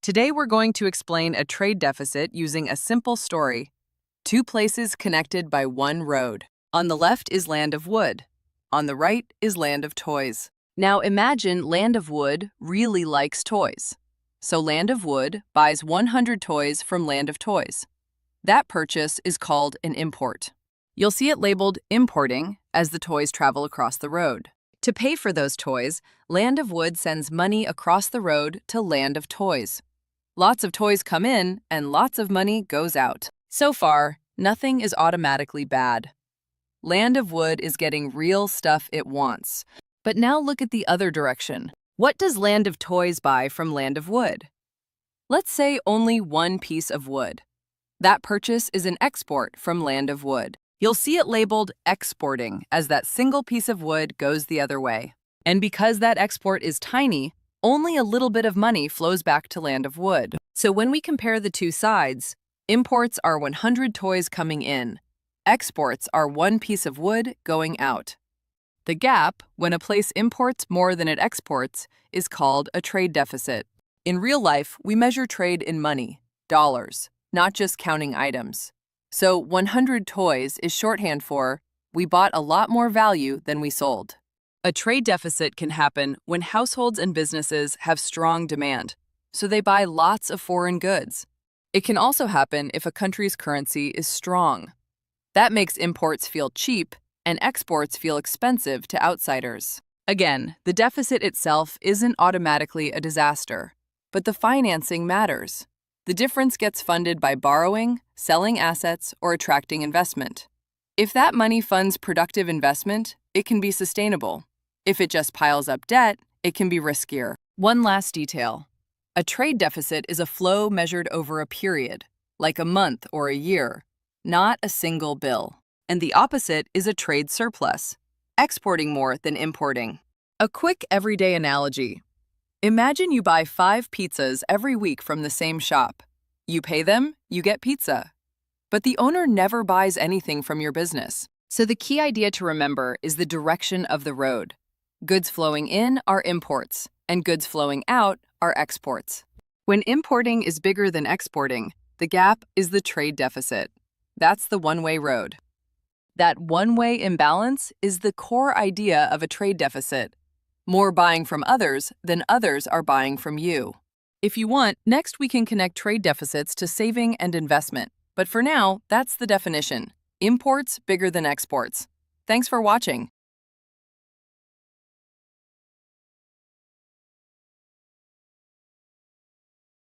Today we're going to explain a trade deficit using a simple story. Two places connected by one road. On the left is Land of Wood. On the right is Land of Toys. Now imagine Land of Wood really likes toys. So Land of Wood buys 100 toys from Land of Toys. That purchase is called an import. You'll see it labeled importing as the toys travel across the road. To pay for those toys, Land of Wood sends money across the road to Land of Toys. Lots of toys come in and lots of money goes out. So far, nothing is automatically bad. Land of Wood is getting real stuff it wants. But now look at the other direction. What does Land of Toys buy from Land of Wood? Let's say only one piece of wood. That purchase is an export from Land of Wood. You'll see it labeled exporting as that single piece of wood goes the other way. And because that export is tiny, only a little bit of money flows back to Land of Wood. So when we compare the two sides, imports are 100 toys coming in. Exports are one piece of wood going out. The gap, when a place imports more than it exports, is called a trade deficit. In real life, we measure trade in money, dollars, not just counting items. So 100 toys is shorthand for, we bought a lot more value than we sold. A trade deficit can happen when households and businesses have strong demand, so they buy lots of foreign goods. It can also happen if a country's currency is strong. That makes imports feel cheap and exports feel expensive to outsiders. Again, the deficit itself isn't automatically a disaster, but the financing matters. The difference gets funded by borrowing, selling assets, or attracting investment. If that money funds productive investment, it can be sustainable. If it just piles up debt, it can be riskier. One last detail. A trade deficit is a flow measured over a period, like a month or a year, not a single bill. And the opposite is a trade surplus, exporting more than importing. A quick everyday analogy. Imagine you buy 5 pizzas every week from the same shop. You pay them, you get pizza. But the owner never buys anything from your business. So the key idea to remember is the direction of the road. Goods flowing in are imports, and goods flowing out are exports. When importing is bigger than exporting, the gap is the trade deficit. That's the one-way road. That one-way imbalance is the core idea of a trade deficit. More buying from others than others are buying from you. If you want, next we can connect trade deficits to saving and investment. But for now, that's the definition. Imports bigger than exports. Thanks for watching.